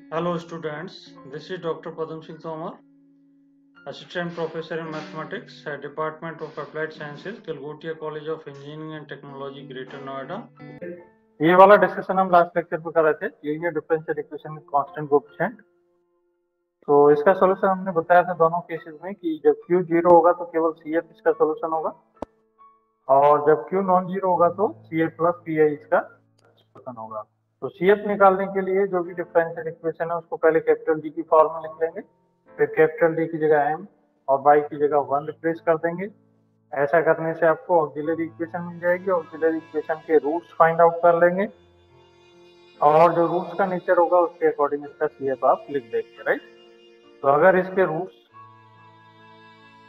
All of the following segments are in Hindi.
Hello students, this is Dr. Padam Singh Tomar, Assistant Professor in Mathematics at Department of Applied Sciences, Galgotia College of Engineering and Technology, Greater Noida. ये वाला डिस्कशन हम लास्ट लेक्चर पे कर रहे थे, यही है differential equation with constant coefficient. तो इसका सॉल्यूशन हमने बताया था दोनों केसेस में कि जब q 0 होगा तो केवल CF इसका सॉल्यूशन होगा, और जब q नॉन जीरो होगा तो CF प्लस PI इसका सॉल्यूशन होगा। तो CF निकालने के लिए जो भी डिफरेंशियल इक्वेशन है उसको पहले कैपिटल D की फॉर्म में लिख लेंगे, फिर कैपिटल D की जगह m और y की जगह 1 रिप्लेस कर देंगे। ऐसा करने से आपको ऑक्सिलरी इक्वेशन मिल जाएगी। ऑक्सिलरी इक्वेशन के रूट्स फाइंड आउट कर लेंगे और जो रूट्स का नेचर होगा उसके अकॉर्डिंग इसका CF आप लिख देंगे, राइट। तो अगर इसके रूट्स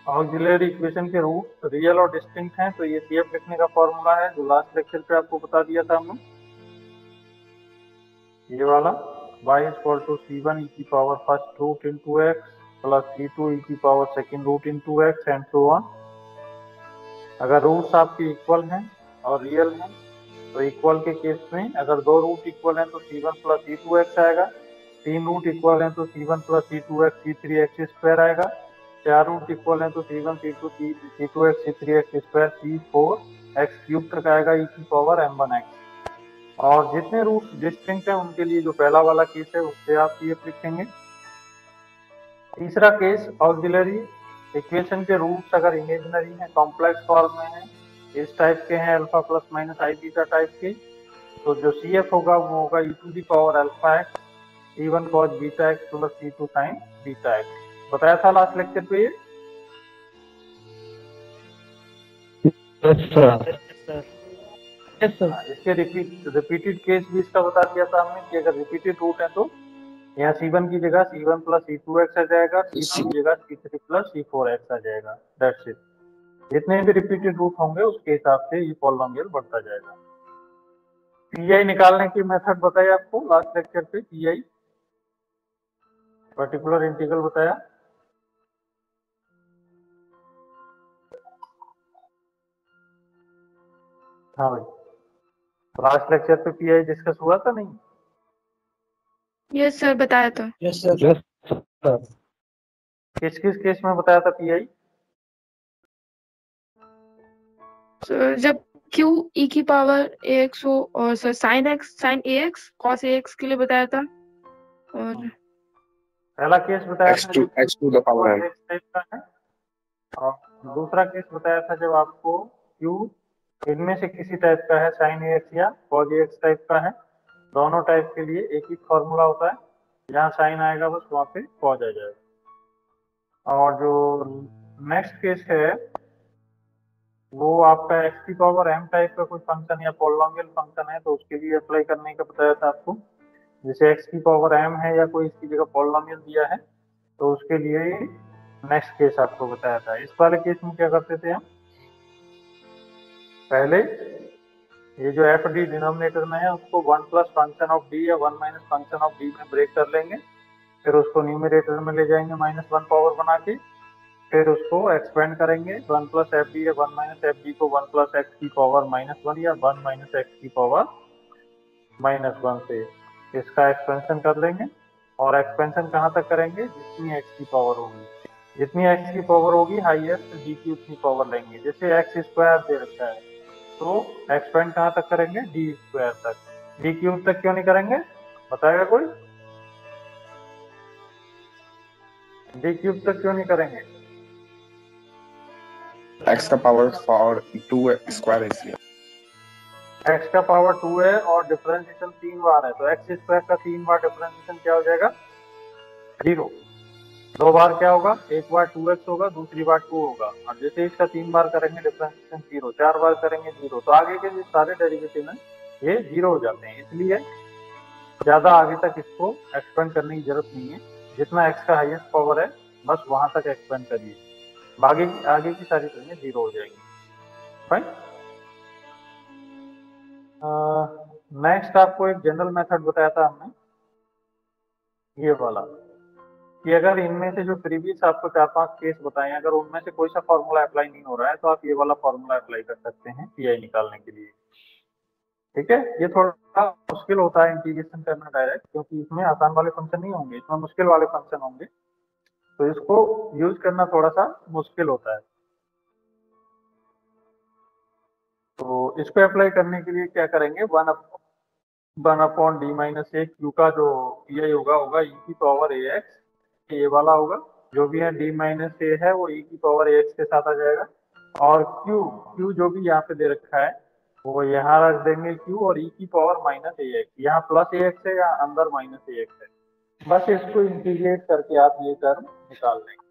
ऑक्सिलरी इक्वेशन के रूट्स रियल और डिस्टिंक्ट हैं तो ये CF लिखने का फॉर्मूला है जो लास्ट लेक्चर पे आपको बता दिया था हमने, ये वाला y = C1 e की power first root into x plus C2 e की power second root into x and so on. अगर रूट्स आपके इक्वल हैं और रियल हैं तो इक्वल के केस में अगर दो रूट इक्वल हैं तो C1 प्लस C2x आएगा, तीन रूट इक्वल हैं तो C1 plus C2x C3x square आएगा, चार रूट इक्वल हैं तो C1 C2x C3x square C4x cube तक आएगा e की पावर m1x। और जितने रूट्स डिस्टिंक्ट हैं उनके लिए जो पहला वाला केस है उससे आप CF लिखेंगे। तीसरा केस ऑक्सिलरी इक्वेशन के रूट्स अगर इमेजिनरी हैं, कॉम्प्लेक्स फॉर्म में हैं, इस टाइप के हैं अल्फा प्लस माइनस आई बीटा टाइप के, तो जो CF होगा वो होगा e to the power alpha x C1 cos beta x plus C2 sin beta x। बताया था लास्ट लेक्चर पे ये। इसके रिपीटेड केस भी इसका बता दिया था हमने कि अगर रिपीटेड रूट है तो यहाँ C1 की जगह C1 प्लस C2x आ जाएगा, C2 की जगह C3 प्लस C4x आ जाएगा, दैट्स इट। जितने भी रिपीटेड रूट होंगे उसके हिसाब से ये पॉलिनोमियल बढ़ता जाएगा। PI निकालने की मेथड बताया आपको लास्ट लेक्चर पे, PI पर्टिकुलर इंटीग्रल बताया। हाँ भाई, लास्ट लेक्चर पे PI डिस्कस हुआ था नहीं? यस सर, बताया था। Yes sir. किस किस केस में बताया था PI? सर जब q e की पावर ax हो और sir sin ax cos ax के लिए बताया था, और पहला केस बताया था x to the power n। x type का है, और दूसरा केस बताया था जब आपको Q इनमें से किसी टाइप का है, sin ax या cos ax टाइप का है। दोनों टाइप के लिए एक ही फॉर्मूला होता है, जहाँ साइन आएगा बस वहां पे cos आ जाएगा। और जो नेक्स्ट केस है वो आपका x की पावर m टाइप का कोई फंक्शन या पॉलिनोमियल फंक्शन है तो उसके लिए अप्लाई करने का बताया था आपको। जैसे x की पावर m है या कोई इसकी जगह पॉलिनोमियल दिया है तो उसके लिए नेक्स्ट केस आपको बताया था। इस वाले केस में क्या करते थे हम, पहले ये जो एफ डी डिनोमिनेटर में है उसको 1 प्लस फंक्शन ऑफ डी या 1 माइनस फंक्शन ऑफ डी में ब्रेक कर लेंगे, फिर उसको न्यूमरेटर में ले जाएंगे -1 पावर बना के, फिर उसको एक्सपेंड करेंगे 1 प्लस एफ डी या 1 माइनस एफ डी को 1 प्लस एक्स की पावर -1 या 1 माइनस एक्स की पावर -1 से इसका एक्सपेंशन कर लेंगे। और एक्सपेंशन कहाँ तक करेंगे, जितनी एक्स की पावर होगी, जितनी एक्स की पावर होगी हाईएस्ट डी की उतनी पावर लेंगे। जैसे एक्स स्क्वायर दे रखा है तो एक्सपेंड कहाँ तक करेंगे, डी स्क्वायर तक। डी क्यूब तक क्यों नहीं करेंगे, बताएगा कोई? डी क्यूब तक क्यों नहीं करेंगे? x का पावर 2 स्क्वायर है इसलिए। एक्स का पावर 2 है और डिफरेंशिएशन 3 बार है तो एक्स स्क्वायर का 3 बार डिफरेंशिएशन क्या हो जाएगा, 0। 2 बार क्या होगा, एक बार 2x होगा, दूसरी बार 2 होगा, और जैसे इसका 3 बार करेंगे डिफरेंशिएशन 0, 4 बार करेंगे 0, तो आगे के जो सारे डेरिवेटिव हैं ये 0 हो जाते हैं। इसलिए ज्यादा आगे तक इसको एक्सपेंड करने की जरूरत नहीं है, जितना x का हाईएस्ट पावर है बस वहां तक एक्सपेंड करिए, आगे की सारी चीजें 0 हो जाएंगी। फाइन। नेक्स्ट आपको एक जनरल मेथड बताया था हमने, ये वाला, कि अगर इनमें से जो प्रीवियस आपको 4-5 केस बताए अगर उनमें से कोई सा फॉर्मूला अप्लाई नहीं हो रहा है तो आप ये वाला फॉर्मूला अप्लाई कर सकते हैं PI निकालने के लिए। ठीक है, ये थोड़ा मुश्किल होता है इंटीग्रेशन करना डायरेक्ट, क्योंकि इसमें आसान वाले फंक्शन नहीं होंगे, इसमें मुश्किल वाले फंक्शन होंगे, तो इसको यूज करना थोड़ा सा मुश्किल होता है। तो इसको अप्लाई करने के लिए क्या करेंगे, वन अपॉन डी माइनस ए, क्यू का जो पी होगा ई की पावर ए एक्स, ये वाला होगा, जो भी है डी माइनस ए है वो ई की पावर ए एक्स के साथ आ जाएगा, और क्यू जो भी यहाँ पे दे रखा है वो यहाँ रख देंगे क्यू, और ई की पावर माइनस ए एक्स, यहाँ प्लस ए एक्स है या अंदर माइनस ए एक्स है, बस इसको इंटीग्रेट करके आप ये टर्म निकाल लेंगे।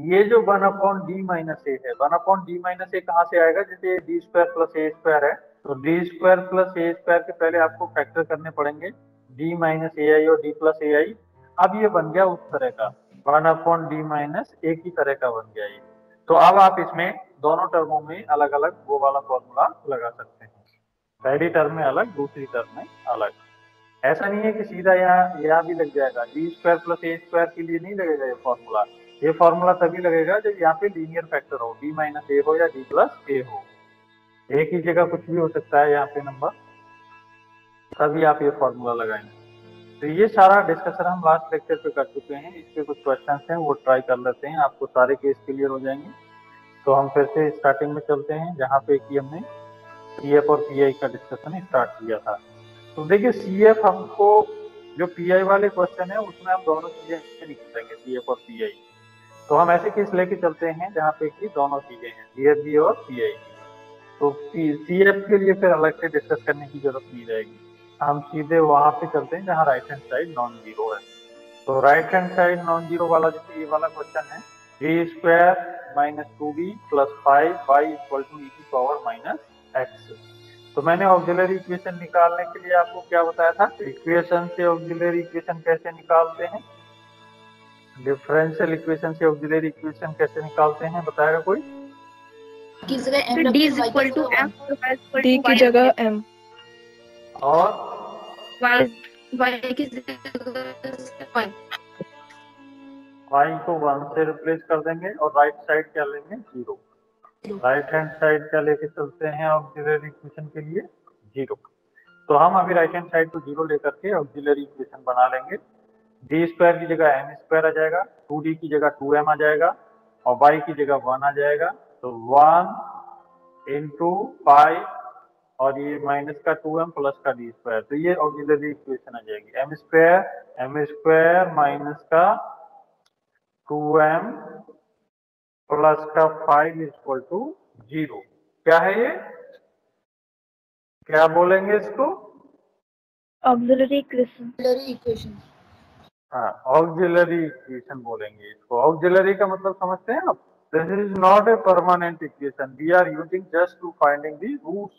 ये जो वन अपॉन डी माइनस ए है, वन अपॉन डी माइनस ए कहाँ से आएगा, जैसे डी स्क्वायर प्लस ए स्क्वायर है, तो डी स्क्वायर प्लस ए स्क्वायर के पहले आपको फैक्टर करने पड़ेंगे डी माइनस ए आई और डी प्लस ए आई। अब ये बन गया उस तरह का वन अपॉन डी माइनस ए की तरह का बन गया ये। तो अब आप इसमें दोनों टर्मों में अलग अलग वो वाला फॉर्मूला लगा सकते हैं, पहली टर्म में अलग, दूसरी टर्म में अलग। ऐसा नहीं है कि सीधा यहाँ भी लग जाएगा, डी स्क्वायर प्लस ए स्क्वायर के लिए नहीं लगेगा ये फॉर्मूला। ये फॉर्मूला तभी लगेगा जब यहाँ पे लीनियर फैक्टर हो, डी माइनस ए हो या डी प्लस ए हो, एक ही जगह कुछ भी हो सकता है यहाँ पे नंबर, तभी आप ये फॉर्मूला लगाएंगे। तो ये सारा डिस्कशन हम लास्ट लेक्चर पे कर चुके हैं, इस पे कुछ क्वेश्चन हैं वो ट्राई कर लेते हैं, आपको सारे केस क्लियर हो जाएंगे। तो हम फिर से स्टार्टिंग में चलते हैं जहाँ पे कि हमने CF और PI का डिस्कशन स्टार्ट किया था। तो देखिए CF हमको जो PI वाले क्वेश्चन है उसमें हम दोनों चीजें निकालेंगे, CF और PI। तो हम ऐसे केस लेके चलते हैं जहाँ पे कि दोनों चीजें हैं, CFB और PI। तो CF के लिए फिर अलग से डिस्कस करने की जरूरत नहीं रहेगी, हम सीधे वहां पे चलते हैं जहाँ right hand side non zero है। तो right hand side non zero वाला जैसे ये वाला क्वेश्चन है, D square minus 2b plus 5y equal to E की पावर माइनस एक्स। तो मैंने ऑक्सिलरी इक्वेशन निकालने के लिए आपको क्या बताया था, इक्वेशन से ऑक्सिलरी इक्वेशन कैसे निकालते हैं, डिफरेंशियल इक्वेशन से ऑक्सिलरी इक्वेशन कैसे निकालते हैं, बताएगा कोई? D is equal to M, D की जगह M, और Y की जगह Y, y को 1 से रिप्लेस कर देंगे और राइट साइड क्या लेंगे, 0। राइट हैंड साइड क्या लेके चलते हैं ऑक्सिलरी इक्वेशन के लिए, 0। तो हम अभी राइट हैंड साइड को 0 लेकर के ऑक्सिलरी इक्वेशन बना लेंगे। डी स्क्वायर की जगह एम स्क्वायर आ जाएगा, 2d की जगह 2m आ जाएगा, और y की जगह 1 आ जाएगा। तो 1 इंटू 5 और ये माइनस का 2m प्लस का डी स्क्वायर, तो ये ऑक्सिलरी इक्वेशन आ जाएगी। एम स्क्वायर माइनस का 2m प्लस का 5 इक्वल टू 0। क्या है ये, क्या बोलेंगे इसको, ऑक्सिलरी इक्वेशन, हाँ ऑक्सिलरी इक्वेशन बोलेंगे इसको। ऑक्सिलरी का मतलब समझते हैं आप, this is not a permanent equation, we are using just to finding the roots,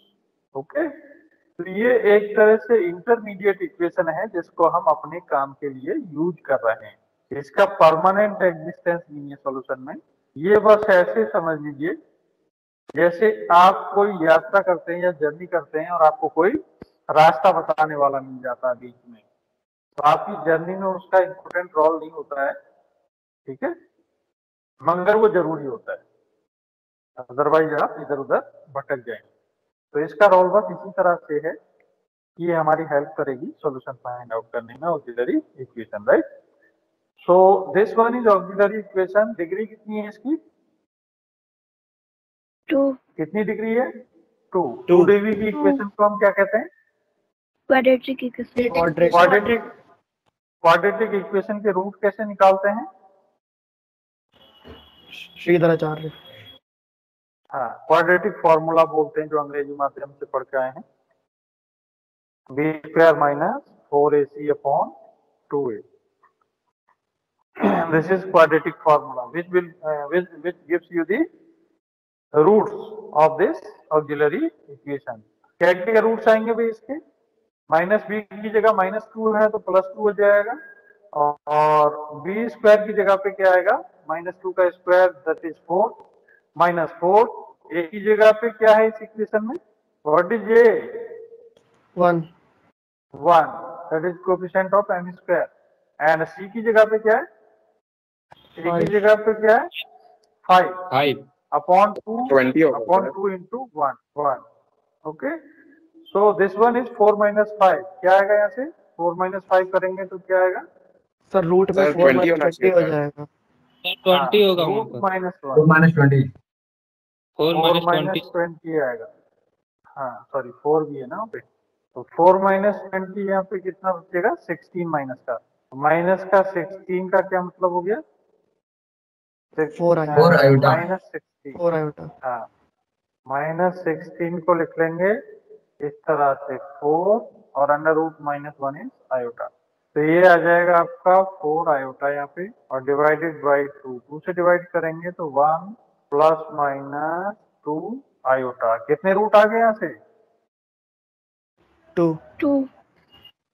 okay. तो ये एक तरह से इंटरमीडिएट इक्वेशन है जिसको हम अपने काम के लिए यूज कर रहे हैं, इसका परमानेंट एग्जिस्टेंस नहीं है सॉल्यूशन में। ये बस ऐसे समझ लीजिए जैसे आप कोई यात्रा करते हैं या जर्नी करते हैं और आपको कोई रास्ता बताने वाला मिल जाता है बीच में, तो आपकी जर्नी में उसका इम्पोर्टेंट रोल नहीं होता है, ठीक है, मगर वो जरूरी होता है, अदरवाइज आप इधर उधर भटक जाएंगे। तो इसका रोल बस इसी तरह से है कि ये हमारी हेल्प करेगी सॉल्यूशन फाइंड आउट करने में auxiliary equation, right. So this one is auxiliary equation, degree कितनी है इसकी, 2, कितनी डिग्री है, 2 डिग्री की इक्वेशन को हम क्या कहते हैं, क्वाड्रेटिक इक्वेशन। क्वाड्रेटिक इक्वेशन के रूट कैसे निकालते हैं, श्रीधराचार्य, हाँ क्वाड्रेटिक फॉर्मूला बोलते हैं जो अंग्रेजी माध्यम से पढ़ के आए हैं, b square minus 4ac upon 2a। This is quadratic formula which gives you the roots of this auxiliary equation। क्या क्या रूट्स आएंगे भाई इसके, माइनस बी की जगह -2 है तो +2 हो जाएगा, और बी स्क्वायर की जगह पे क्या आएगा, -2 का स्क्वायर दैट इज 4, -4 ए की जगह पे क्या है इस इक्वेशन में, what is A, 1 that is coefficient of M square, and C की जगह पे क्या है, ए की जगह पे क्या है, 5 upon 2 20 upon 2 into 1, okay. So this one is 4 minus 5, क्या आएगा यहाँ से? 4 माइनस 5 करेंगे तो क्या आएगा? सर रूट में सर 4 20 होना माइनस 20 चाहिए हो था। जाएगा। 20 होगा वहाँ रूट पर। Minus 4 one, minus 20. 4 4 minus minus 20। 20 आएगा। हाँ सॉरी 4 भी है ना वहाँ पे, तो 4 माइनस 20 यहाँ पे कितना बचेगा? 16 माइनस का, माइनस का 16 का क्या मतलब हो गया? 4 आएगा। 4 iota. माइनस 16। 4 आयोटा। हाँ, माइनस 16 को लिख लेंगे इस तरह से 4 और under root minus 1 is iota, तो ये आ जाएगा आपका 4 आयोटा यहाँ पे, और डिवाइडेड बाई 2, 2 से डिवाइड करेंगे तो 1 प्लस माइनस 2 आयोटा। कितने रूट आ गए यहाँ से? 2 2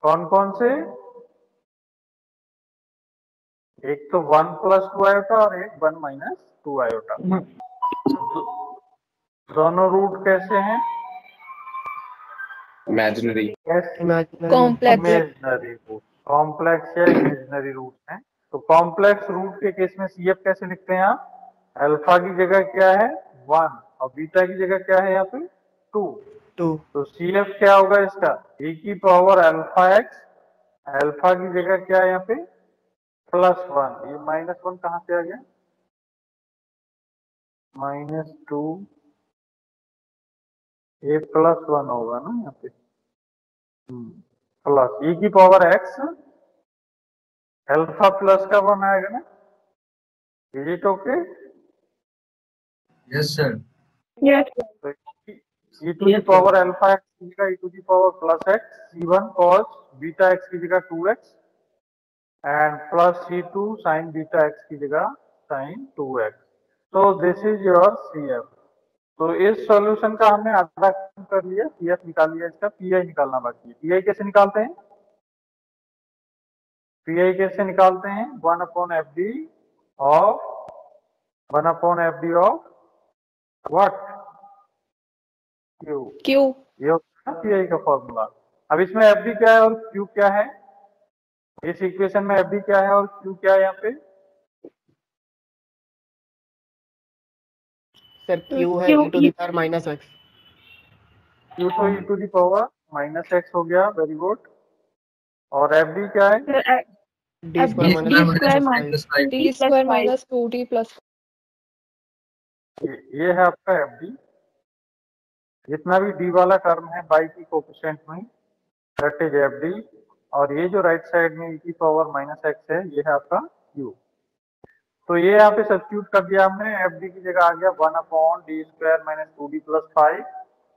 कौन कौन से? एक तो 1 प्लस 2 आयोटा और एक 1 माइनस 2 आयोटा। दोनों रूट कैसे हैं? Imaginary. Imaginary. Complex imaginary root, complex या इमेजिनरी रूट है। तो कॉम्प्लेक्स रूट के केस में सीएफ कैसे लिखते हैं आप? अल्फा की जगह क्या है? 1 और बीटा की जगह क्या है यहाँ पे? 2। 2 तो सीएफ क्या होगा इसका? e की पावर अल्फा एक्स, अल्फा की जगह क्या है यहाँ पे? +1। ये -1 कहाँ से आ गया? -2, ये +1 होगा ना यहाँ पे, प्लस e की पावर x, अल्फा प्लस का 1 आएगा ना, is it okay? Yes, sir. Yes तो e to the power alpha x की जगह e to the power plus x, c1 cos beta x की जगह 2x and plus c2 sin beta x की जगह sin 2x। तो दिस इज योर CF। तो इस सॉल्यूशन का हमने आधा काम कर लिया, CF निकाल लिया, इसका PI निकालना बाकी है। PI कैसे निकालते हैं? PI कैसे निकालते हैं? 1/FD of 1/FD of what? Q। Q ये होता है PI का फॉर्मूला। अब इसमें FD क्या है और Q क्या है? इस इक्वेशन में FD क्या है और Q क्या है यहाँ पे? सर क्यू है Q e to the power minus x. Q तो e to the power -x हो गया, वेरी गुड। और FD क्या है? D D square square minus 5। D square minus 2d plus ये है आपका FD। जितना भी डी वाला टर्म है बाई की कोफिशिएंट में, दैट इज FD। और ये जो राइट साइड में e की पावर -x है, ये है आपका Q। तो ये यहाँ पे सब्स्टिट्यूट कर दिया हमने, FD की जगह आ गया 1/d² - 2d + 5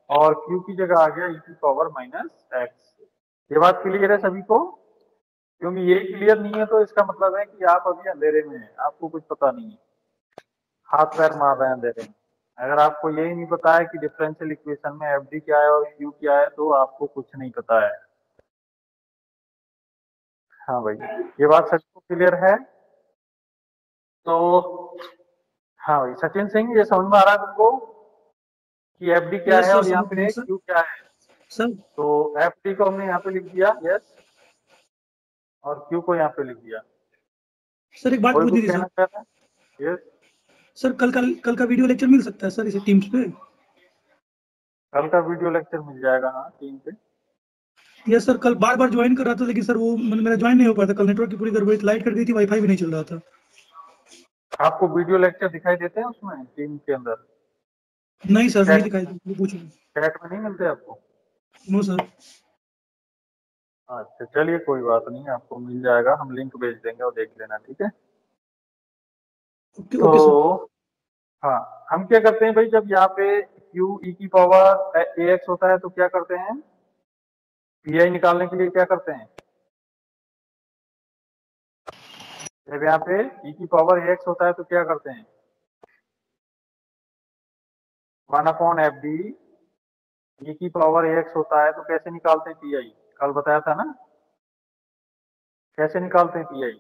और Q की जगह आ गया e की पावर -x। ये बात क्लियर है सभी को? क्योंकि ये क्लियर नहीं है तो इसका मतलब है कि आप अभी अंधेरे में हैं, आपको कुछ पता नहीं है, हाथ पैर मार रहे हैं अंधेरे में। अगर आपको यही नहीं पता है कि डिफरेंशियल इक्वेशन में FD क्या है और Q क्या है, तो आपको कुछ नहीं पता है। हाँ भाई, ये बात सबको क्लियर है? तो हाँ भाई सचिन सिंह, ये समझ में आ रहा है तुमको कि FD क्या Yes, है sir, और यहाँ समझ पे गया, sir. Q क्या है? सर तो FD को हमने यहाँ पे लिख दिया, यस, और Q को यहाँ पे लिख दिया। सर एक बात कोई पूछनी कुछ थी कहना सर। चाहता है? यस, सर कल का वीडियो लेक्चर मिल सकता है सर इसे टीम्स पे? कल का वीडियो लेक्चर मिल जाएगा, हाँ, टीम पे। यस सर, कल बार ज्वाइन कर रहा था लेकिन सर वो मेरा ज्वाइन नहीं हो पाया था। कल नेटवर्क की पूरी गड़बड़ी, लाइट कट गई थी, वाईफाई भी नहीं चल रहा था। आपको वीडियो लेक्चर दिखाई देते हैं उसमें टीम के अंदर? नहीं सर, नहीं चैट दिखाई दी, पूछो। चैट में नहीं मिलते आपको? No sir. अच्छा चलिए कोई बात नहीं, आपको मिल जाएगा, हम लिंक भेज देंगे और देख लेना, ठीक है? Okay okay sir. तो हाँ, हम क्या करते हैं भाई, जब यहाँ पे Q e की पावर ax होता है तो क्या करते हैं? PI निकालने के लिए क्या करते हैं? जब यहाँ पे e की पावर ax होता है तो क्या करते हैं? 1/FD e की पावर ax होता है तो कैसे निकालते हैं PI? कल बताया था ना, कैसे निकालते हैं PI?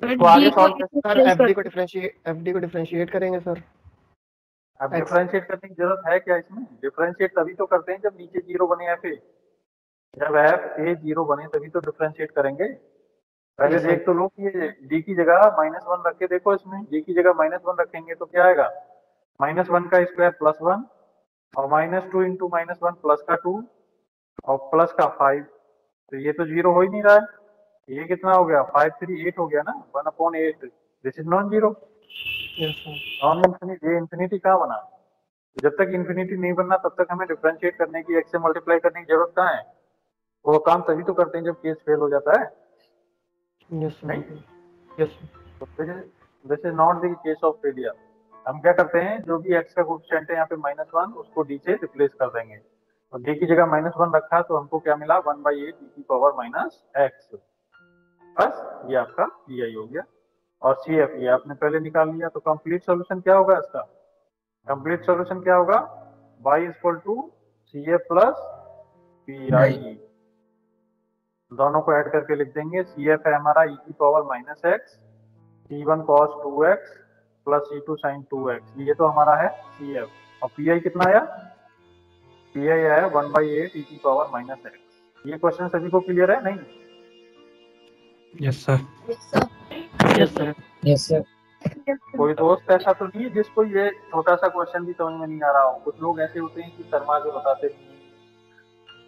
इसको आगे डी को सॉल्व कैसे? सर एफडी को डिफरेंशिएट करेंगे सर। अब डिफरेंशिएट करने की जरूरत है क्या इसमें? डिफरेंशिएट तभी तो करते हैं जब नीचे 0 बने f, जब f a 0 बने तभी तो डिफरेंशिएट करेंगे। पहले देख तो लो कि ये d की जगह -1 रख के देखो, इसमें d की जगह -1 रखेंगे तो क्या आएगा? -1 का स्क्वायर +1 और -2 इंटू -1 प्लस का 2 और प्लस का 5, तो ये तो 0 हो ही नहीं रहा है। ये कितना हो गया, 5 3 8 हो गया ना, 1/8। This is non zero. Yes sir. Non infinity, ये इंफिनिटी कहाँ बना? जब तक इंफिनिटी नहीं बनना तब तक हमें डिफरेंशिएट करने की, x से मल्टीप्लाई करने की जरूरत कहाँ है? वो काम तभी तो करते हैं जब केस फेल हो जाता है। यस नहीं, sir. Yes sir. This is not the case of failure. हम क्या करते हैं, जो भी x का कोएफिशिएंट है यहाँ पे -1, उसको d से रिप्लेस कर देंगे, और d की जगह -1 रखा तो हमको क्या मिला, 1/8 e की पावर -x। बस ये आपका pi हो गया। और CF ये आपने पहले निकाल लिया, तो कंप्लीट सॉल्यूशन क्या होगा इसका? कंप्लीट सॉल्यूशन क्या होगा? y = CF plus PI। दोनों को ऐड करके लिख देंगे। CF है हमारा e की power -x, C1 cos 2x plus C2 sin 2x, ये तो हमारा है CF। और PI कितना आया? PI आया 1/8 e की पावर -x। ये क्वेश्चन सभी को क्लियर है? नहीं? Yes sir. Yes sir. Yes sir. कोई दोस्त ऐसा तो नहीं है जिसको ये छोटा सा क्वेश्चन भी समझ में नहीं आ रहा हो? कुछ लोग ऐसे होते हैं कि शर्मा के बताते नहीं हैं,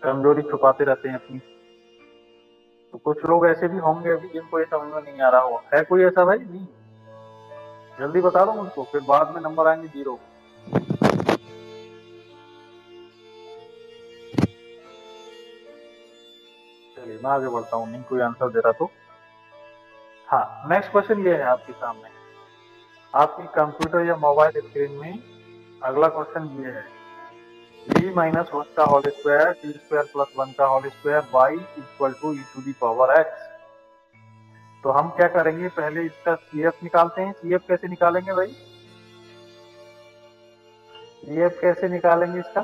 कमजोरी छुपाते रहते हैं अपनी। तो कुछ लोग ऐसे भी होंगे अभी जिनको ये समझ में नहीं आ रहा हो। है कोई ऐसा भाई? नहीं? जल्दी बता दो मुझको, फिर बाद में नंबर आएंगे 0। चलिए मैं आगे बढ़ता हूँ, नहीं कोई आंसर दे रहा तो। हाँ, नेक्स्ट क्वेश्चन ये है आपके सामने, आपकी कंप्यूटर या मोबाइल स्क्रीन में। अगला क्वेश्चन ये है, b - 1 का whole square, t square plus 1 का whole square, y = e to the power x। तो हम क्या करेंगे, पहले इसका CF निकालते हैं। CF कैसे निकालेंगे भाई? CF कैसे निकालेंगे इसका?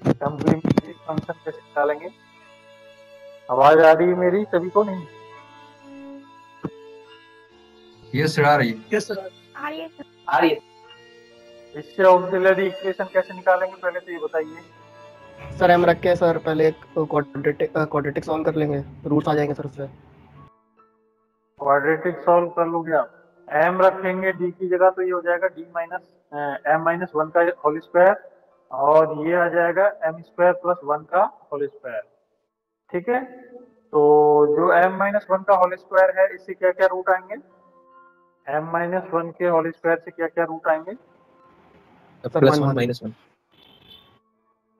कंप्लीमेंट्री फंक्शन कैसे निकालेंगे? आवाज आ रही है मेरी सभी को? नहीं? यस सर, आ रही है। Yes sir. आ रही है। इससे ऑक्सिलरी इक्वेशन कैसे निकालेंगे, पहले तो ये बताइए। सर एम रख के सर पहले एक क्वाड्रेटिक सॉल्व कर लेंगे, रूट्स आ जाएंगे सर उससे। क्वाड्रेटिक सॉल्व कर लोगे आप? m रखेंगे d की जगह तो ये हो जाएगा d - m - 1 का होल स्क्वायर, और ये आ जाएगा m² प्लस 1 का होल स्क्वायर। ठीक है, तो जो m - 1 का होल स्क्वायर है, इससे क्या क्या रूट आएंगे? m - 1 के होल स्क्वायर से क्या क्या रूट आएंगे? +1 -1।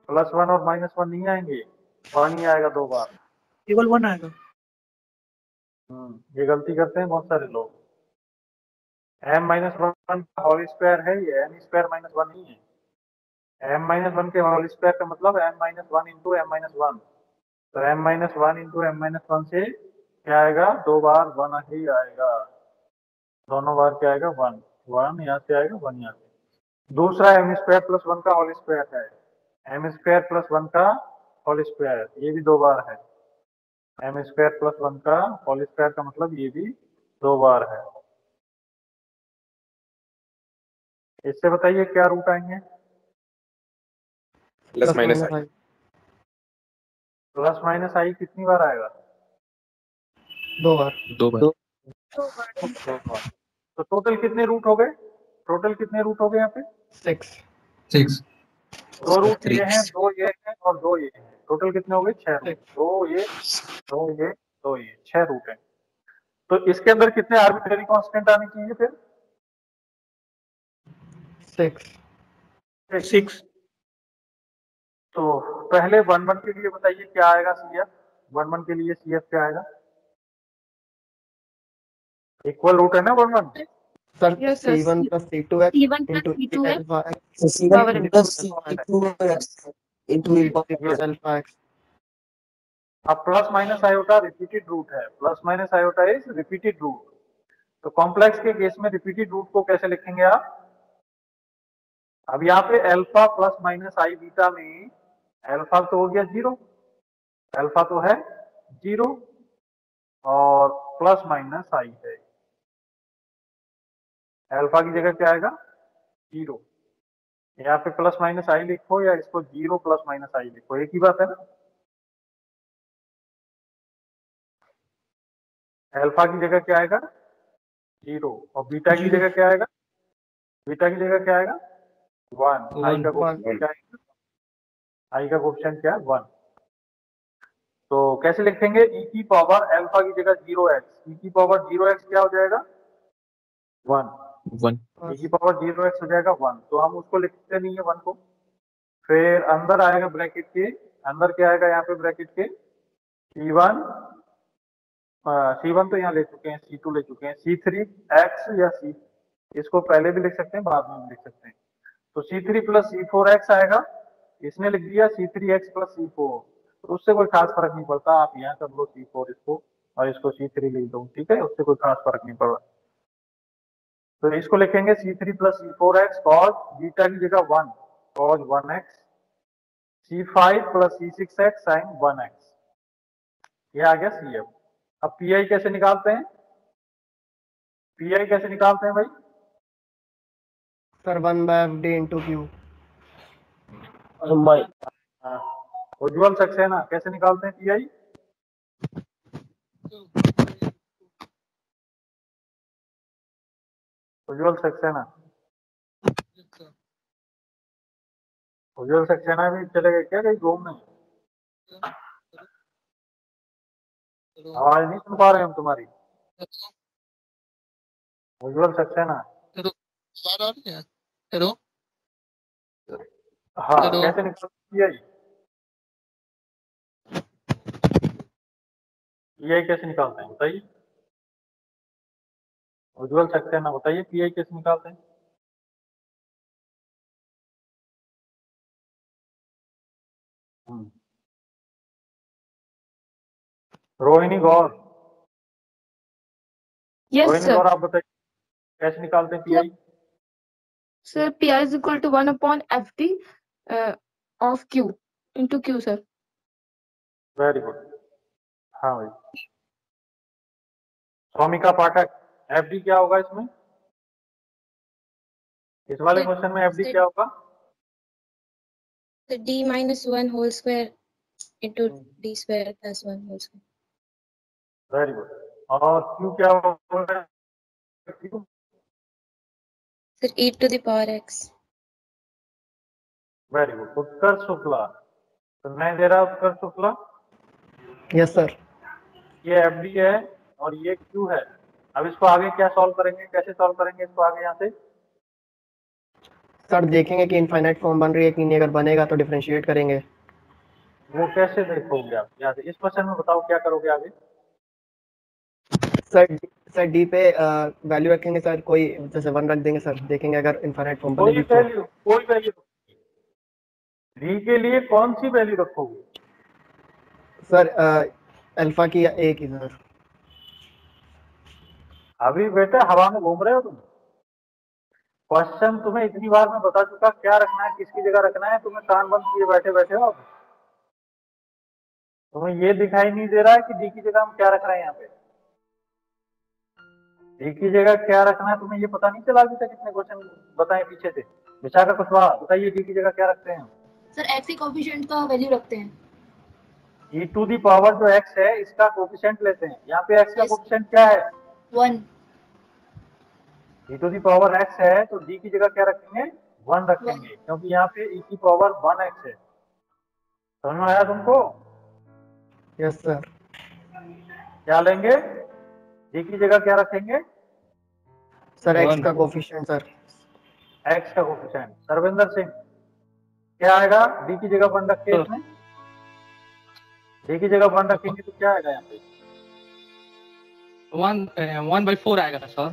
+1 और -1 नहीं आएंगे, 1 ही आएगा 2 बार। केवल 1 आएगा। ये गलती करते हैं बहुत सारे लोग। m - 1 का होल स्क्वायर है, ये m² - 1 नहीं है। m - 1 के होल स्क्वायर का मतलब m - 1 इंटू m - 1। तो m - 1 इंटू m - 1 से क्या आएगा, 2 बार 1 ही आएगा। दोनों बार क्या आएगा, 1 1 यहाँ से आएगा, 1 यहाँ से। दूसरा m² प्लस 1 का होल स्क्वायर है, m² प्लस 1 का होल स्क्वायर, ये भी 2 बार है। m² प्लस 1 का होल स्क्वायर का मतलब ये भी 2 बार है। इससे बताइए क्या रूट आएंगे? प्लस माइनस आई। प्लस माइनस आई कितनी बार आएगा? 2 बार। 2 बार। 2 बार। तो टोटल कितने रूट हो गए? टोटल कितने रूट हो गए यहाँ पे? 6। 6। 2 रूट ये हैं, 2 ये हैं और 2 ये हैं। टोटल कितने हो गए? 6 रूट। 2 ये, 2 ये, 2 ये, 6 रूट हैं। तो इसके अंदर कितने आर्बिट्ररी कांस्टेंट आने चाहिए फिर? 6। तो पहले 1 1 के लिए बताइए क्या आएगा CF? 1 1 के लिए CF क्या आएगा? इक्वल रूट है ना 1 1? Sir Yes, sir. C1 plus C2x C1 plus into C2x alpha x power n. into alpha x. अब plus minus iota repeated root है, plus minus iota is repeated root. तो कॉम्प्लेक्स के केस में रिपीटेड रूट को कैसे लिखेंगे आप? अब यहाँ पे अल्फा प्लस माइनस आई बीटा में अल्फा तो हो गया 0, अल्फा तो है 0 और प्लस माइनस आई है। अल्फा की जगह क्या आएगा? 0। यहाँ पे प्लस माइनस आई लिखो या इसको 0 प्लस माइनस आई लिखो, एक ही बात है ना। अल्फा की जगह क्या आएगा? 0, और बीटा की जगह क्या आएगा? बीटा की जगह क्या आएगा? 1 आई का One. कोफिशिएंट क्या है? आई का कोफिशिएंट क्या है? 1। तो कैसे लिखेंगे? e की पावर अल्फा की जगह 0x, e की पावर 0x क्या हो जाएगा? 1। 1 e की पावर 0x हो जाएगा 1, तो हम उसको लिखते नहीं है 1 को। फिर अंदर आएगा ब्रैकेट के, अंदर क्या आएगा यहाँ पे ब्रैकेट के? C1, C1 तो यहाँ ले चुके हैं, C2 ले चुके हैं, C3x या C, इसको पहले भी लिख सकते हैं, बाद में भी लिख सकते हैं। तो C3 प्लस C4x आएगा, इसने लिख दिया C3x प्लस C4, तो उससे कोई खास फर्क नहीं पड़ता, आप यहाँ कर लो C4 इसको और इसको C3 लिख दो, ठीक है, उससे कोई खास फर्क नहीं पड़ रहा। तो इसको लिखेंगे C3 plus C4x cos beta की जगह 1 cos 1x, C5 plus C6x sin 1x, ये आ गया CF। अब PI कैसे निकालते हैं? PI कैसे निकालते हैं भाई? Sir 1/FD into Q. हाँ, उज्ज्वल सक्सेना कैसे निकालते हैं PI? उज्ज्वल सक्सेना, उज्ज्वल सक्सेना भी चले गए क्या कहीं घूमने? आवाज नहीं सुन पा रहे हम तुम्हारी। उज्ज्वल सक्सेना, हेलो हाँ हेलो। कैसे निकालते हैं PI कैसे निकालते हैं बताइए? उज्ज्वल सक्सेना बताइए PI कैसे निकालते हैं? रोहिणी गौर, Yes, रोहिणी sir. गौर आप बताइए कैसे निकालते हैं PI? Sir, Pi is equal to 1 upon FD of Q into Q, sir. Very good, हाँ भाई। स्वामिका पाठक, FD क्या होगा इसमें? इस वाले Sir, क्वेश्चन में FD sir, क्या होगा? So d minus 1 whole square into d square plus 1 whole square. Very good. और Q क्या होगा? Q? Sir, e to the power x. Very good. Utkarsh Shukla, तो मैं दे रहा उत्कर्ष शुक्ला, यस सर। ये FD है और ये Q है। अब इसको आगे क्या सॉल्व करेंगे, कैसे सॉल्व करेंगे इसको आगे यहाँ से? सर देखेंगे कि इनफाइनाइट फॉर्म बन रही है कि नहीं, अगर बनेगा तो डिफरेंशिएट करेंगे। वो कैसे देखोगे आप यहाँ से? इस क्वेश्चन में बताओ क्या करोगे आगे? सर डी पे वैल्यू रखेंगे सर, कोई जैसे 1 रख देंगे सर, देखेंगे अगर इनफाइनाइट फॉर्म बनेगी तो। कोई वैल्यू डी के लिए कौन सी वैल्यू रखोगे? सर अल्फा की या ए की सर। अभी बेटा हवा में घूम रहे हो तुम। क्वेश्चन तुम्हें इतनी बार मैं बता चुका क्या रखना है, किसकी जगह रखना है, तुम्हें कान बंद किए बैठे बैठे हो। तुम्हें ये दिखाई नहीं दे रहा है कि डी की जगह हम क्या रख रहे हैं? यहाँ पे डी की जगह क्या रखना है तुम्हें ये पता नहीं चला? अभी तक कितने क्वेश्चन बताएं पीछे से। विशाखा कुशवाहा बताइए डी की जगह क्या रखते हैं? सर एक्स के कोएफिशिएंट का वैल्यू रखते हैं। e टू दी पावर जो x है इसका कोएफिशिएंट लेते हैं। यहाँ पे x का कोएफिशिएंट क्या है? 1। e to the power x है तो d की जगह क्या रखेंगे? 1 रखेंगे, क्योंकि यहाँ पे e की पावर 1x है। समझ में आया तुमको? Yes sir. क्या लेंगे? d की जगह क्या रखेंगे? सर x का कोएफिशिएंट सर। x का कोएफिशिएंट। सर्वेंद्र सिंह क्या आएगा? d की जगह 1 रख के इसमें d की जगह 1 रखेंगे तो क्या आएगा यहाँ पे? 1/4 आएगा सर।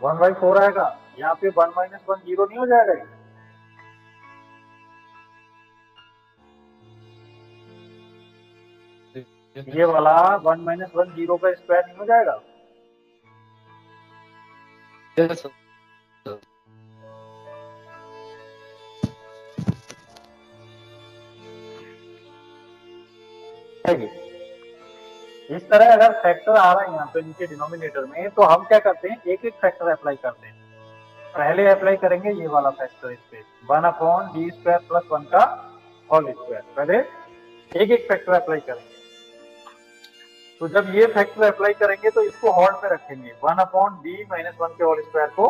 1/4 आएगा। यहाँ पे 1 - 1 0 नहीं हो जाएगा? ये वाला 1 - 1 0 का स्क्वायर नहीं हो जाएगा? Yes sir. इस तरह अगर फैक्टर आ रहा है यहाँ पे नीचे डिनोमिनेटर में, तो हम क्या करते हैं? एक एक फैक्टर अप्लाई करते हैं। पहले अप्लाई करेंगे ये वाला फैक्टर इस पे 1/d² + 1 का होल स्क्वायर। पहले एक एक फैक्टर अप्लाई करेंगे। तो जब ये फैक्टर अप्लाई करेंगे तो इसको हॉल पे रखेंगे 1/d - 1 के होल स्क्वायर को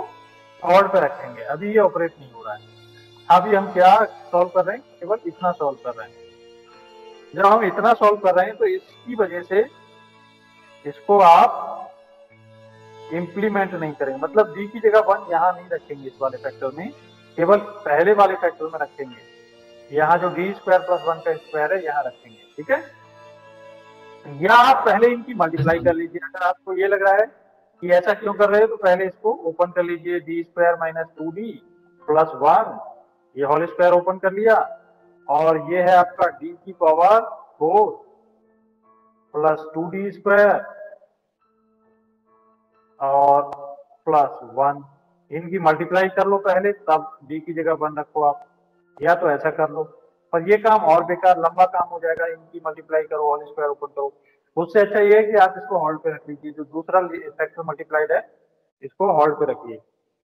होल्ड पे रखेंगे, अभी ये ऑपरेट नहीं हो रहा है। अभी हम क्या सॉल्व कर रहे हैं, केवल इतना सॉल्व कर रहे हैं। जब हम इतना सॉल्व कर रहे हैं तो इसकी वजह से इसको आप इंप्लीमेंट नहीं करेंगे, मतलब डी की जगह 1 यहाँ नहीं रखेंगे इस वाले फैक्टर में, केवल पहले वाले फैक्टर में रखेंगे। यहाँ जो डी स्क्वायर प्लस 1 का स्क्वायर है यहाँ रखेंगे, ठीक है। या आप पहले इनकी मल्टीप्लाई कर लीजिए। अगर आपको ये लग रहा है कि ऐसा क्यों कर रहे हो तो पहले इसको ओपन कर लीजिए, D square minus 2d plus 1, ये होल स्क्वायर ओपन कर लिया, और ये है आपका डी की पावर 4 प्लस 2d स्क्वायर और प्लस 1। इनकी मल्टीप्लाई कर लो पहले, तब डी की जगह 1 रखो आप, या तो ऐसा कर लो। पर ये काम और बेकार लंबा काम हो जाएगा, इनकी मल्टीप्लाई करो, होल स्क्वायर ओपन करो। उससे अच्छा ये है कि आप इसको होल्ड पे रख लीजिए, जो दूसरा फैक्टर मल्टीप्लाइड है इसको होल्ड पे रखिए।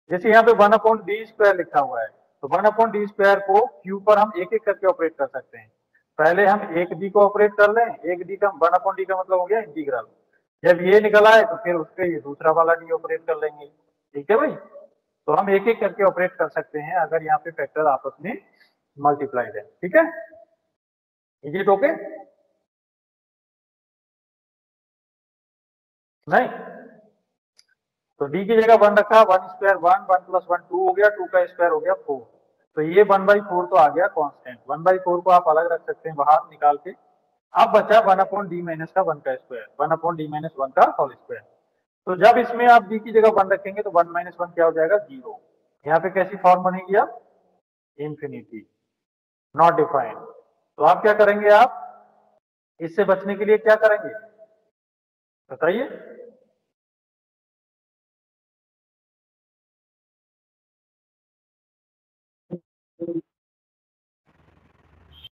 जैसे यहाँ पे 1/d स्क्वायर लिखा हुआ है, तो 1/d स्क्वायर को क्यू पर हम एक एक करके ऑपरेट कर सकते हैं। पहले हम एक डी को ऑपरेट कर लें, एक डी का 1/d का मतलब हो गया इंटीग्रल। जब ये निकल आए तो फिर उसके ये दूसरा वाला डी ऑपरेट कर लेंगे, ठीक है भाई। तो हम एक एक करके ऑपरेट कर सकते हैं अगर यहाँ पे फैक्टर आपस में मल्टीप्लाइड है, ठीक है। Is it okay? नहीं तो डी की जगह 1 रखा, 1 स्क्वायर 1, 1 प्लस 1 2 हो गया, 2 का स्क्वायर हो गया 4। तो ये 1/4 तो आ गया कांस्टेंट। 1/4 को आप अलग रख सकते हैं बाहर निकाल के। अब बचा 1/d माइनस का 1 का स्क्वायर, 1/d माइनस 1 का होल स्क्वायर। तो जब इसमें आप d की जगह 1 रखेंगे तो 1 माइनस 1 क्या हो जाएगा, 0। यहाँ पे कैसी फॉर्म बनेगी अब, इंफिनिटी, नॉट डिफाइंड। तो आप क्या करेंगे, आप इससे बचने के लिए क्या करेंगे बताइए।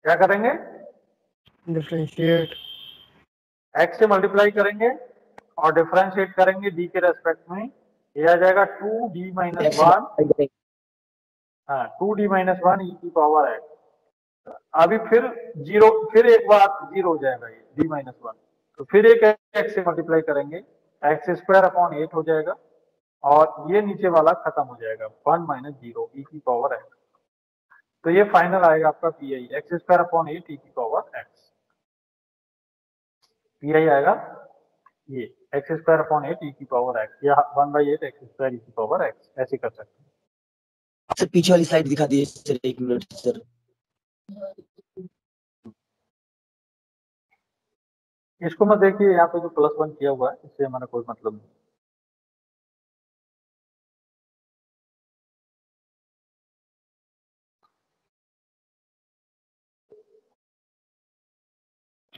क्या करेंगे, डिफरेंशिएट, x से मल्टीप्लाई करेंगे और डिफरेंशिएट करेंगे d के रेस्पेक्ट में। ये आ जाएगा 2d माइनस 1, हाँ 2d माइनस 1 e की पावर x। अभी फिर 0, फिर एक बार 0 हो जाएगा ये d माइनस 1। तो फिर एक x से मल्टीप्लाई करेंगे, x स्क्वायर अपॉन 8 हो जाएगा, और ये नीचे वाला खत्म हो जाएगा 1 माइनस 0 e की पावर x। तो ये फाइनल आएगा आपका P x square upon 8 e की पावर x। पी आएगा ये x स्क्वायर अपॉन 8 e की पावर x, या 1/8 x स्क्वायर e की पावर x, ऐसे कर सकते हैं। सर पीछे वाली स्लाइड दिखा दीजिए सर, 1 मिनट सर। इसको मत देखिए, यहाँ पे जो +1 किया हुआ है इससे हमारा कोई मतलब नहीं।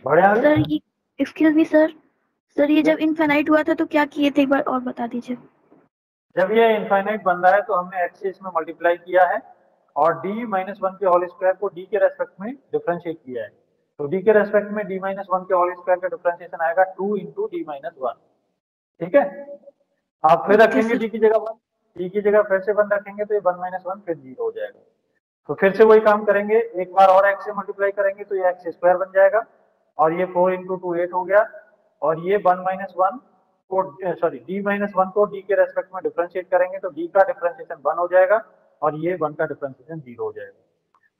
बढ़िया सर ये एक्सक्यूज मी सर ये जब इनफाइनाइट हुआ था तो क्या किए थे, एक बार और बता दीजिए। जब ये इनफाइनाइट बन रहा है तो हमने x से इसमें मल्टीप्लाई किया है और d माइनस 1 के होल स्क्वायर को d के रेस्पेक्ट में डिफरेंशिएट किया है। तो d के रेस्पेक्ट में d माइनस 1 के होल स्क्वायर का डिफरेंशिएशन आएगा 2 इंटू d माइनस 1, ठीक है। आप फिर रखेंगे d की जगह 1, d की जगह फिर से 1 रखेंगे तो ये 1 माइनस 1 फिर 0 हो जाएगा। तो फिर से वही काम करेंगे, एक बार और x से मल्टीप्लाई करेंगे तो ये x स्क्वायर बन जाएगा, और ये 4 इंटू 2 8 हो गया, और ये 1 माइनस 1 को सॉरी d माइनस 1 को d के रेस्पेक्ट में डिफरेंशिएट करेंगे तो d का डिफरेंशिएशन 1 हो जाएगा, और ये 1 का डिफरेंशिएशन 0 हो जाएगा।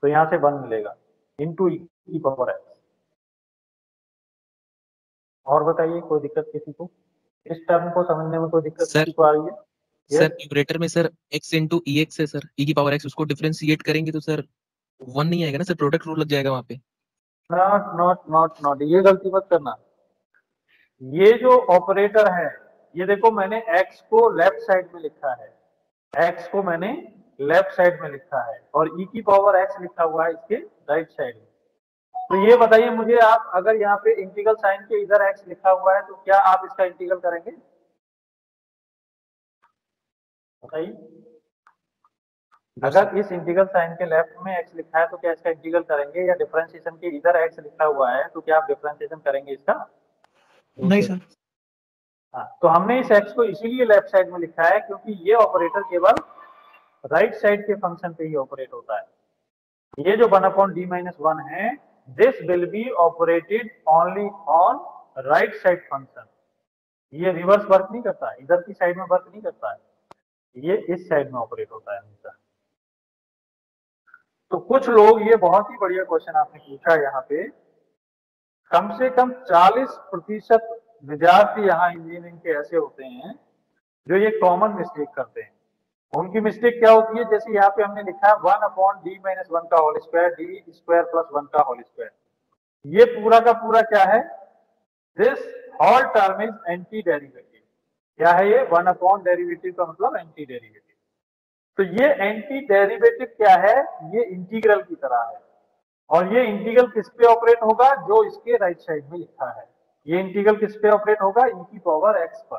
तो यहाँ से 1 मिलेगा इंटू e की पावर x। और बताइए कोई दिक्कत किसी को, इस टर्म को समझने में कोई दिक्कत किसी को आ रही है? सर न्यूमरेटर में सर x इंटू ई एक्स है सर, e की पावर x, उसको डिफरेंशिएट करेंगे तो सर 1 नहीं आएगा ना सर, प्रोडक्ट रूल लग जाएगा वहाँ पे। नॉट ये गलती मत करना। ये जो ऑपरेटर है, ये देखो मैंने x को लेफ्ट साइड में लिखा है, x को मैंने लेफ्ट साइड में लिखा है, और e की पावर x लिखा हुआ है इसके राइट साइड में। तो ये बताइए मुझे आप, अगर यहाँ पे इंटीग्रल साइन के इधर x लिखा हुआ है तो क्या आप इसका इंटीग्रल करेंगे बताइए। अगर इस इंटीग्रल साइन के लेफ्ट में x लिखा है तो क्या इसका इंटीग्रल करेंगे, या डिफरेंशिएशन के इधर x लिखा हुआ है तो क्या आप डिफरेंशिएशन करेंगे इसका? नहीं सर। हाँ, तो हमने इस x को इसीलिए लेफ्ट साइड में लिखा है क्योंकि ये ऑपरेटर केवल राइट साइड के फंक्शन पे ही ऑपरेट होता है। ये जो 1/d माइनस 1 है, this will be operated only on right side function. ये रिवर्स वर्क नहीं करता है, इधर की साइड में वर्क नहीं करता है। ये इस साइड में ऑपरेट होता है हमेशा। तो कुछ लोग, ये बहुत ही बढ़िया क्वेश्चन आपने पूछा यहाँ पे, कम से कम 40% विद्यार्थी यहाँ इंजीनियरिंग के ऐसे होते हैं जो ये कॉमन मिस्टेक करते हैं। उनकी मिस्टेक क्या होती है, जैसे यहाँ पे हमने लिखा है 1/d-1 का whole square d square plus 1 का होल स्क्वायर। ये पूरा का पूरा क्या है, this whole term is anti derivative. क्या है ये, 1 डेरिवेटिव का मतलब एंटी डेरिवेटिव। तो ये एंटी डेरिवेटिव क्या है, ये इंटीग्रल की तरह है। और ये इंटीग्रल किस पे ऑपरेट होगा, जो इसके राइट साइड में लिखा है। ये इंटीग्रल किस पे ऑपरेट होगा, e की पावर x पर।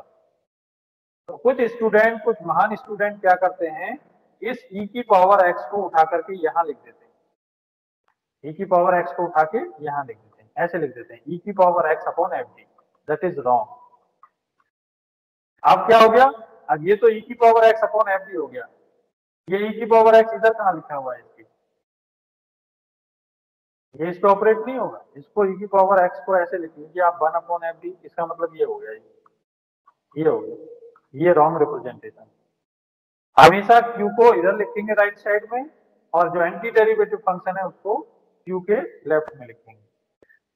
तो कुछ स्टूडेंट, कुछ महान स्टूडेंट क्या करते हैं, इस e की पावर x को उठा करके यहाँ लिख देते हैं। e की पावर x को उठा के यहाँ लिख देते हैं, ऐसे लिख देते हैं e की power x upon fd। That is wrong. अब क्या हो गया, अब ये तो e की पावर x अपॉन fd हो गया। ये e की पावर x इधर कहाँ लिखा हुआ है, इसकी ये इस पे ऑपरेट नहीं होगा। इसको e की पावर x को ऐसे लिख लीजिए आप 1/fd। इसका मतलब ये हो गया, ये हो गया, ये रॉन्ग रिप्रेजेंटेशन। हमेशा q को इधर लिखेंगे राइट साइड में, और जो एंटी डेरिवेटिव फंक्शन है उसको q के लेफ्ट में लिखेंगे।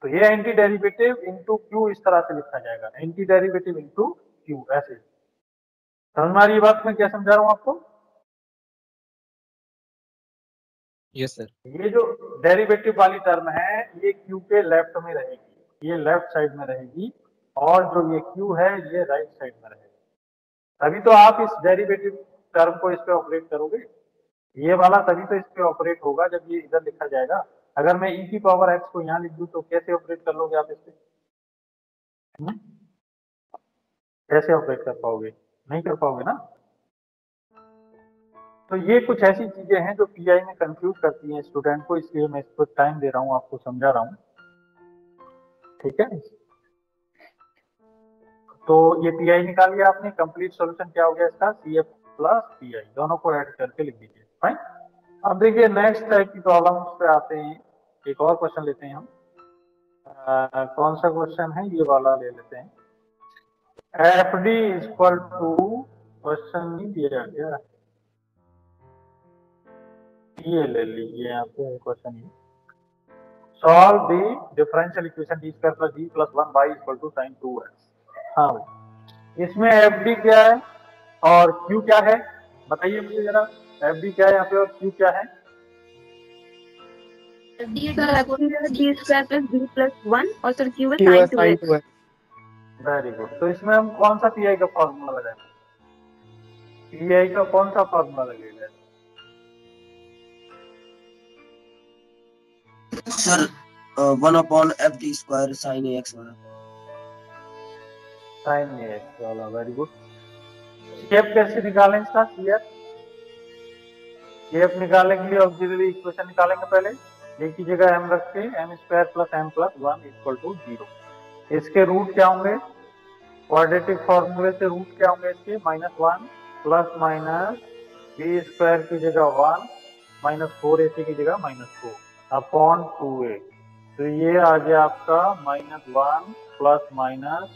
तो ये एंटी डेरिवेटिव इंटू q इस तरह से लिखा जाएगा, एंटी डेरिवेटिव इंटू q, ऐसे। समझ में आ रही है बात, मैं क्या समझा रहा हूँ आपको? Yes sir. ये जो डेरिवेटिव वाली टर्म है ये q के लेफ्ट में रहेगी, ये लेफ्ट साइड में रहेगी, और जो ये q है ये राइट साइड में रहेगा। तभी तो आप इस डेरिवेटिव टर्म को इस पे ऑपरेट करोगे, ये वाला तभी तो इस पे ऑपरेट होगा जब ये इधर लिखा जाएगा। अगर मैं e की पावर x को यहाँ लिख दूं तो कैसे ऑपरेट कर लोगे आप इस पे? कैसे ऑपरेट कर पाओगे? नहीं कर पाओगे ना। तो ये कुछ ऐसी चीजें हैं जो पीआई में कंफ्यूज करती हैं स्टूडेंट को, इसलिए मैं इसको टाइम दे रहा हूँ, आपको समझा रहा हूँ, ठीक है। तो ये पीआई निकाल लिया आपने, कंप्लीट सॉल्यूशन क्या हो गया इसका, CF प्लस पीआई, दोनों को ऐड करके लिख दीजिए। फाइन। अब देखिए नेक्स्ट टाइप की प्रॉब्लम्स पे आते हैं, एक और क्वेश्चन लेते हैं हम। कौन सा क्वेश्चन है, ये वाला ले लेते हैं। FD इक्वल टू, क्वेश्चन नहीं दिया गया, ये ले लीजिए यहाँ पे क्वेश्चन। ये solve the differential equation d square plus d plus 1y equal to sin 2x। हाँ भाई, इसमें FD क्या है और Q क्या है, बताइए मुझे जरा। FD क्या है यहाँ पे और Q क्या है? d square plus d plus 1 और सर q है sin 2x। Very good. तो इसमें हम कौन सा पीआई का फॉर्मूला लगाएंगे, पीआई का कौन सा फॉर्मूला लगेगा? Sir 1/fd square sin ax वाला। sin ax वाला, वेरी गुड। CF कैसे निकालें इसका, CF निकालने के लिए ऑक्सिलरी इक्वेशन निकालेंगे पहले। एक की जगह m रख के m square plus m plus 1 equal to 0। इसके रूट क्या होंगे, क्वाड्रेटिक फॉर्मूले से रूट क्या होंगे इसके, -1 प्लस माइनस b स्क्वायर की जगह 1 माइनस 4ac की जगह -4 अपॉन 2a। तो ये आ गया आपका -1 प्लस माइनस,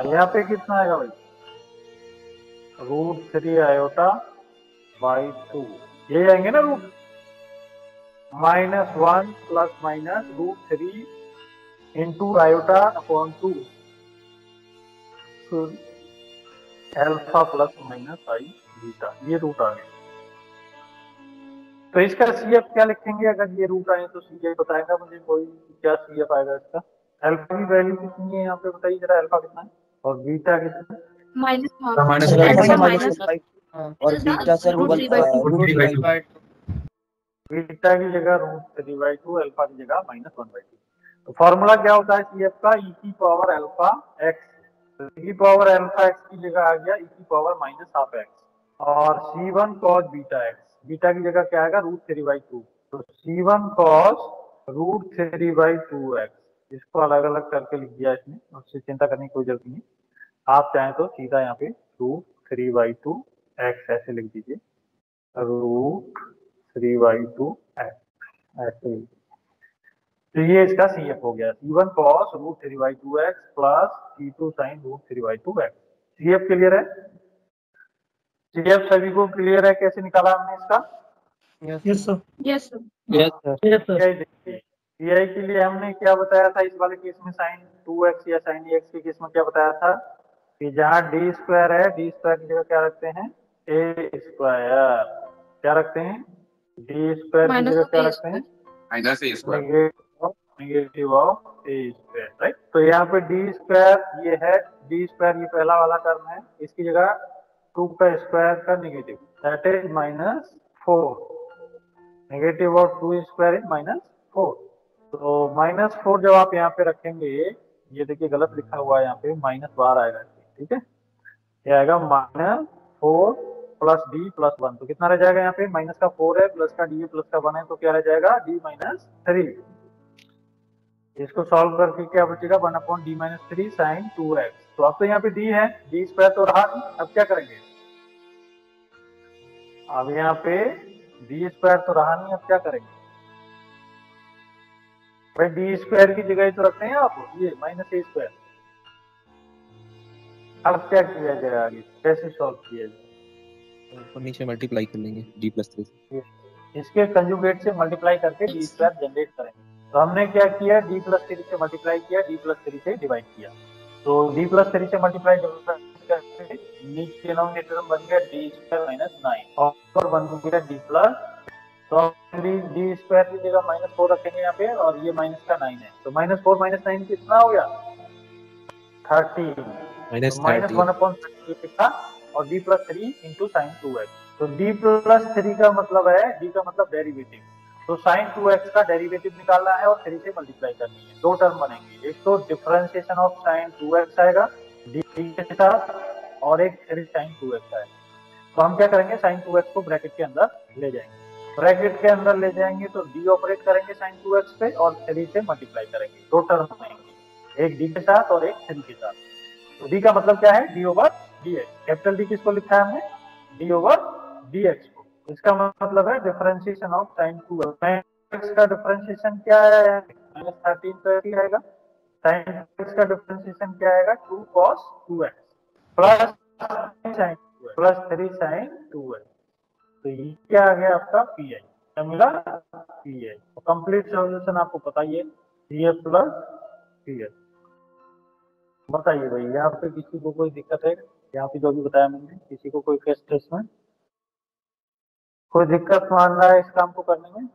यहाँ पे कितना आएगा भाई, √3 आयोटा बाई 2, ये आएंगे ना root. -1 plus minus √3 into iota upon 2, alpha plus minus आई बीटा, ये रूट आ गया। तो इसका CF क्या लिखेंगे, अगर ये रूट आए तो CF बताएगा मुझे कोई, क्या CF आएगा इसका। अल्फा की वैल्यू कितनी है यहाँ पे बताइए जरा, अल्फा कितना है और बीटा कितना है? -5 और बीटा सर √3/2। बीटा की जगह √3/2, अल्फा की जगह -1/2। तो फॉर्मूला क्या होता है CF का, e की पावर अल्फा x। तो e की पावर अल्फा x की जगह आ गया e की पावर -12x, और C1 cos beta x, beta की जगह क्या आएगा √3/2। तो C1 cos √3/2x, इसको अलग अलग करके लिख दिया इसमें, उससे चिंता करने की कोई जरूरत नहीं। आप चाहें तो सीधा यहाँ पे √3/2x ऐसे लिख दीजिए, √3/2x ऐसे। तो ये इसका CF हो गया, C1 cos √3/2x plus C2 sin √3/2x। CF clear है? CF सभी को क्लियर है कैसे निकाला हमने इसका? Yes sir. Yes sir. Yes sir. CI के लिए हमने क्या बताया था इस वाले केस में, sin 2x या sin ax के केस में क्या बताया था कि जहाँ d स्क्वायर है, d स्क्वायर की जगह क्या रखते हैं, a स्क्वायर। क्या रखते हैं? d स्क्वायर की जगह क्या रखते हैं? Minus A square. Negative of a square, right. तो यहाँ पे d स्क्वायर ये है, d स्क्वायर ये पहला वाला टर्म है, इसकी जगह 2 का स्क्वायर का negative, that is -4। Negative of 2 square is -4। तो -4 जब आप यहाँ पे रखेंगे, ये देखिए गलत लिखा हुआ है यहाँ पे, माइनस बाहर आएगा, ठीक है, ये आएगा -4 प्लस d प्लस 1। तो कितना रह जाएगा यहाँ पे? माइनस का 4 है, प्लस का d है, प्लस का 1 है, तो क्या रह जाएगा? d - 3। इसको सॉल्व करके क्या बचेगा? 1/d - 3 sin 2x। तो अब तो यहाँ पे d है, d स्क्वायर तो रहा नहीं, अब क्या करेंगे? अब यहाँ पे d स्क्वायर तो रहा नहीं, अब क्या करेंगे भाई? d स्क्वायर की जगह तो रखते हैं आप, ये -a स्क्वायर। अब क्या किया जाए आगे, कैसे सॉल्व किया जाए? ऊपर नीचे मल्टीप्लाई कर लेंगे d+3 से। इसके कंजुगेट से मल्टीप्लाई करके d स्क्वायर जनरेट करेंगे। तो हमने क्या किया, d+3 से मल्टीप्लाई किया, d+3 से डिवाइड किया। तो d+3 से मल्टीप्लाई करके नीचे डिनोमिनेटर में बन गया d स्क्वायर - 9 और बन गया d प्लस। तो d स्क्वायर की जगह -4 रखेंगे यहाँ पे, और ये माइनस का 9 है, तो -4 - 9 कितना हो गया? 30। -1/30 लिखा और d+3 इंटू sin 2x। तो d+3 का मतलब है, d का मतलब डेरिवेटिव, तो sin 2x का डेरिवेटिव निकालना है और 3 से मल्टीप्लाई करनी है। दो टर्म बनेंगे, एक तो डिफरेंशिएशन ऑफ sin 2x आएगा d के साथ, और एक 3 sin 2x आएगा। तो हम क्या करेंगे, sin 2x को ब्रैकेट के अंदर ले जाएंगे। ब्रैकेट के अंदर ले जाएंगे तो d ऑपरेट करेंगे sin 2x पे और 3 से मल्टीप्लाई करेंगे। दो टर्म बनेंगे, एक d के साथ और एक 3 के साथ। तो d का मतलब क्या है? d/dx। कैपिटल D किसको लिखा है हमने? d/dx को। इसका मतलब है डिफरेंशिएशन ऑफ sin 2x का डिफरेंशिएशन क्या है? -13 तो ऐसे आएगा। sin 2x का डिफरेंशिएशन क्या आएगा? 2 cos 2x plus sin 2x plus 3 sin 2x। तो ये क्या आ गया आपका? PI। क्या मिला? PI। तो कंप्लीट सॉल्यूशन आपको पता ही है, CF प्लस PI। बताइए भाई, यहाँ पे किसी को कोई दिक्कत है? यहाँ पे जो भी बताया मैंने, किसी को कोई केस में कोई दिक्कत मान रहा है इस काम को करने में?